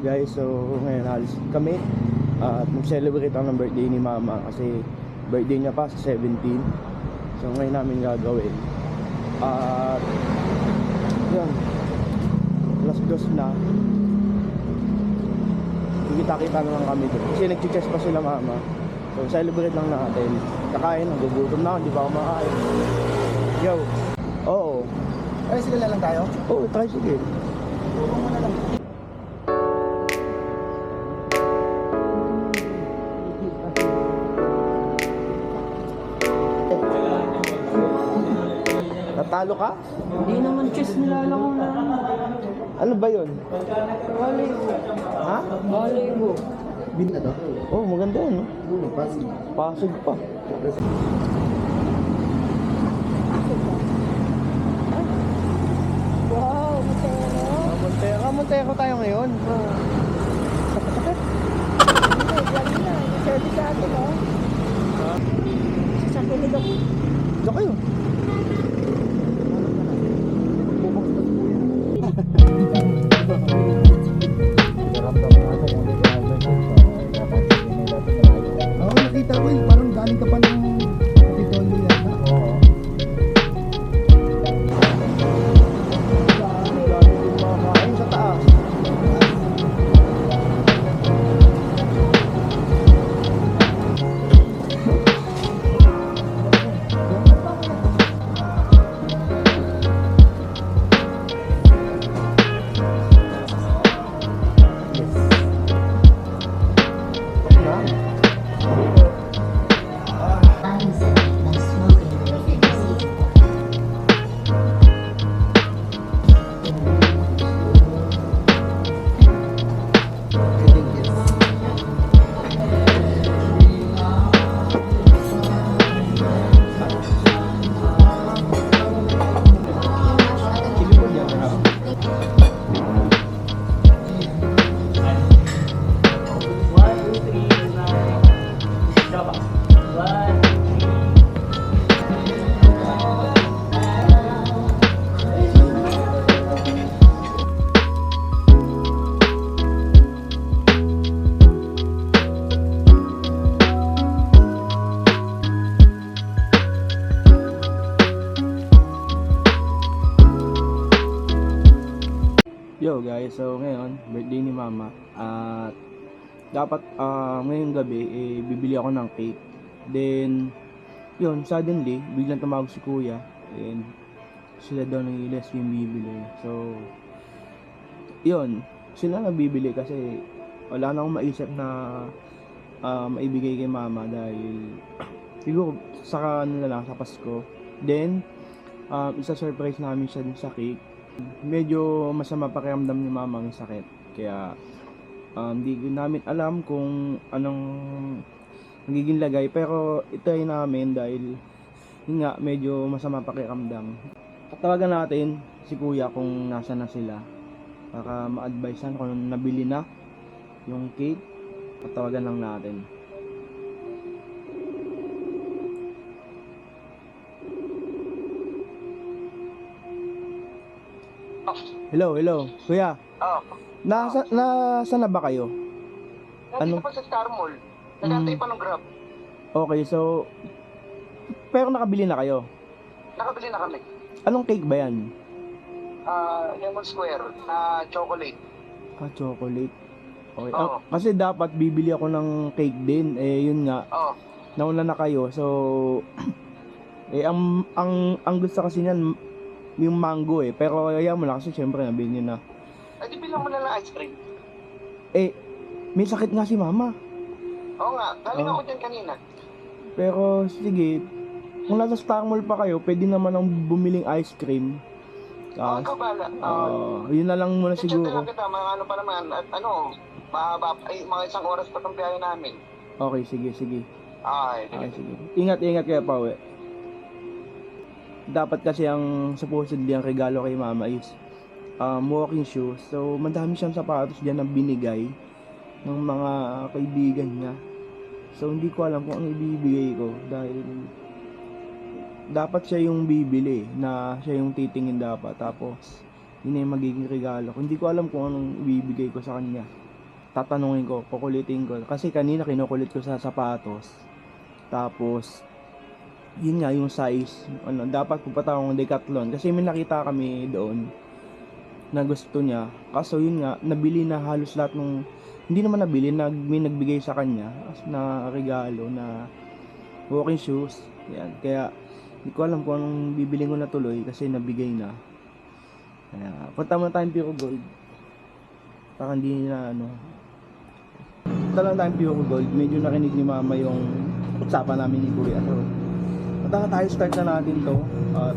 Guys, so ngayon halos kami at mag-celebrate ako ng birthday ni mama kasi birthday niya pa sa 17. So ngayon namin gagawin. At yun, alas 2 na. Kita-kita na lang kami doon kasi nag-chess pa sila mama. So celebrate lang natin. Kakain, nagugutom na ako, hindi pa ako makain. Yo, oo. Ay, sila lang tayo? Oo, try sige. Tulong mo na lang. Natalo ka? Hindi naman chess nilalaro na. Ano ba yun? Balibo. Ha? Balibo. Bin na to? Oh, maganda yun, no? Pasig. Pasig pa. Wow, Montero. Montero tayo ngayon. Service sa atin, oh. Sasakyan ni Doc. Diyan kayo. Oo, nakita ko yun. Parang galing ka pa ng Kapitolyo yata. Oo. Dami din makakain sa taas. Yo guys, so ngayon birthday ni mama at dapat ngayong gabi bibili ako ng cake. Then yun, suddenly biglang tumawag si kuya and sila daw ng ilas yung bibili. So yun, sila na bibili kasi wala na akong maisip na maibigay kay mama dahil siguro sa ano na lang sa Pasko. Then isa-surprise namin siya dun sa cake. Medyo masama pakiramdam ni mama ang sakit. Kaya hindi namin alam kung anong magiging lagay. Pero itry namin dahil yun nga, medyo masama pakiramdam. Tawagan natin si kuya kung nasa na sila para ma-advisean kung nabili na yung cake. Tawagan lang natin. Hello, kuya. Oh, Nasa na ba kayo? nandito pa sa Star Mall. Nagantay pa ng Grab. Okay, so pero nakabili na kayo. Nakabili na kami. Anong cake ba yan? Lemon Square na chocolate. Chocolate. Okay. Oo. Kasi dapat bibili ako ng cake din. Yun nga. Oh, Nauna na kayo. So ang gusto kasi niyan yung mango pero ayaw mo na kasi syempre nabili niyo na. di bilang mo na lang ice cream. May sakit nga si mama. Oo nga, galing Oh. ako dyan kanina. Pero sige, kung nasa Star Mall pa kayo, pwede naman ang bumiling ice cream. Oo, ikaw bala. Yun na lang muna Chat na siguro. lang kita, mga ano pa naman, at mahaba, mga isang oras pa itong biyahe namin. Okay, sige. Ay, Okay, sige. Ingat kaya pa, dapat kasi ang supposedly ang regalo kay mama is walking shoes. So madami siyang sapatos diyan na binigay ng mga kaibigan niya. So hindi ko alam kung ano ibibigay ko dahil dapat siya yung bibili, na siya yung titingin dapat, tapos yun na yung magiging regalo ko. Hindi ko alam kung anong ibibigay ko sa kanya. tatanungin ko, kukulitin ko. Kasi kanina kinukulit ko sa sapatos. Tapos, yun nga yung size. Ano, dapat pupunta akong Decathlon. Kasi may nakita kami doon na gusto niya. Kaso yun nga, nabili na halos lahat ng, hindi naman nabili, may nagbigay sa kanya na regalo na walking shoes. Yan. Kaya, hindi ko alam kung anong bibiling ko na tuloy kasi nabigay na. Kaya, punta muna tayong Pure Gold. Para hindi na ano. Punta lang tayong Pure Gold. Medyo nakinig ni mama yung usapan namin ni Kuya. So, punta na tayo, start na natin to. At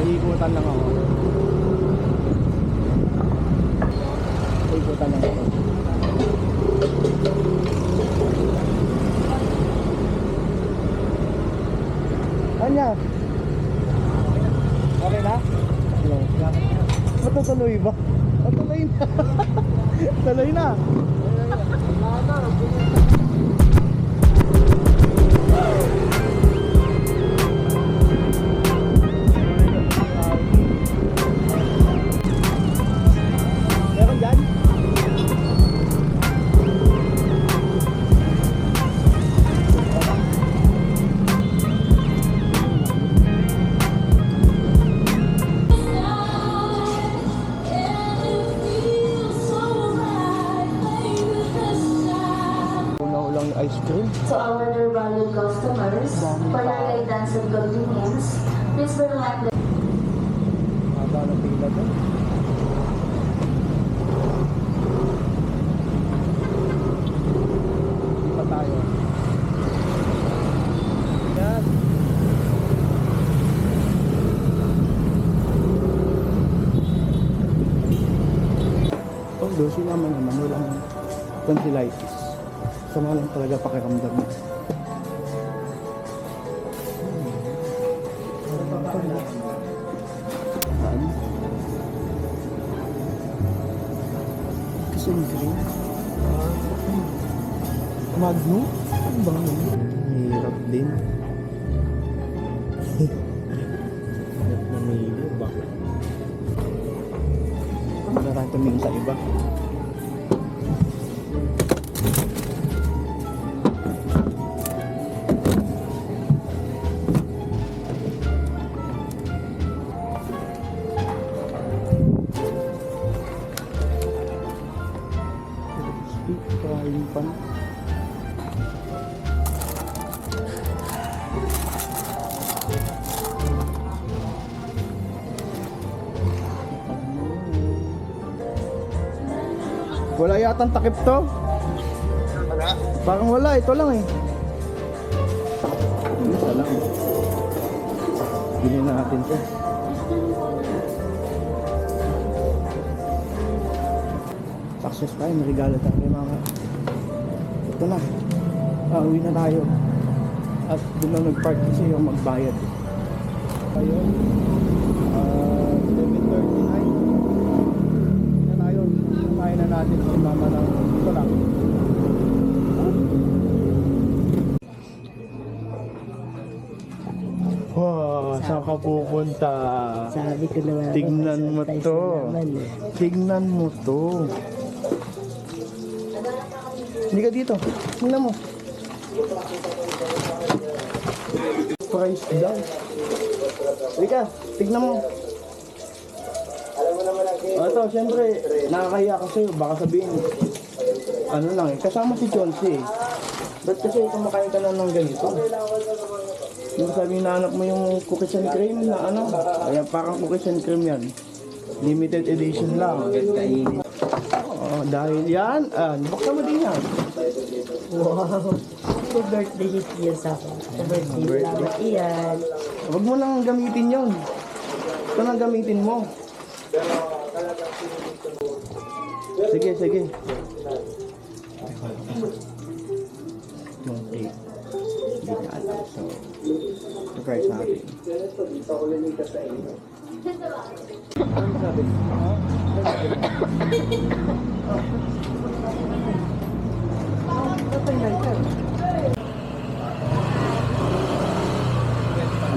naikutan lang ako. Naikutan lang ako. Anya? Okay na? Matutuloy ba? Matuloy na. Tuloy na. Meron dyan? Una-ulang ice cream. To our valued customers, for your guidance and convenience, please be reminded. Haba ng pila to. Hindi pa tayo. Yan. Although sila man naman walang tonsillitis. Sama lang talaga pakiramdam niya. Ano? Kising green? Magnum? Ano ba yun? Hirap din. Hirap na nilo ba? Marami tumingin sa iba. Frying pan. Wala yatang takip to. Wala. Parang wala, ito lang eh. Isa lang. Bilhin na natin to. Success tayo, may regalo tayo kay mama. Ito na. Uwi na tayo. At doon lang nag-park kasi yung magbayad. Ayun. 7:39. Na tayo. Kain na natin si mama ng ito lang. Wow, saan ka pupunta? Sabi ko naman. Tignan mo to. Tignan mo to. Hindi ka dito. Tignan mo. Price daw. Hindi ka. Tignan mo. Ito, syempre, nakakahiya ka sa'yo. Baka sabihin, ano lang eh. Kasama si Chelsea eh. Ba't kasi kumakain ka na ng ganito? Yung sabi na anak mo yung cookies and cream na ano? Kaya parang cookies and cream yan. Limited edition lang. Oh, dahil yan, buksan mo din yan. Wow. Happy birthday niya sa akin. Happy birthday. Salamat iyan. Huwag mo nang gamitin yun. Ito nang gamitin mo. Sige, sige. Yung cake. Hindi niya alam. So, surprise natin. Ano sabi?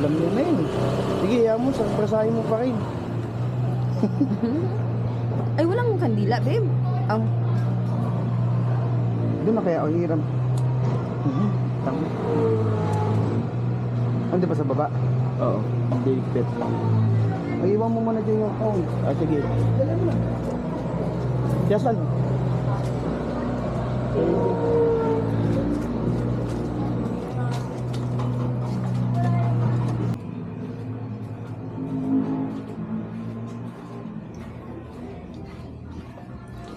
Alam niyo na yun. Sige, ayaw mo, surpresahin mo pa rin. Ay, walang kandila, babe. Doon na kaya o hiram. Tama. Ano di ba sa baba? Oo, hindi pet lang. Ay, iwan mo muna dyan yung phone. Sige. Yasan.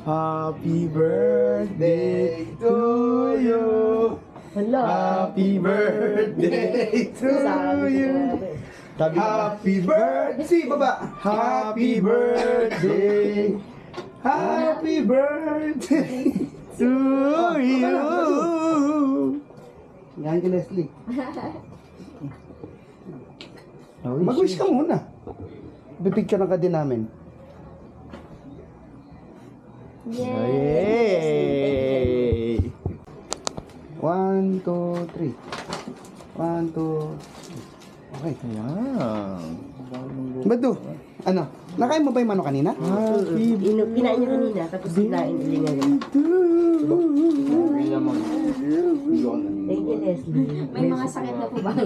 Happy birthday to you. Hala. Happy birthday to you. Happy birthday. Si baba. Happy birthday. Happy birthday to you. Yan kay Leslie. Mag-wish ka muna. Pipicture ka din namin. Yay! 1, 2, 3. 1, 2, 3. Okay. Ayan. Bado, ano? Nakain mo ba yung manok kanina? Happy Kinain niya kanina, tapos kinain ulit ngayon. Thank you, Leslie. May mga sakit na po ba?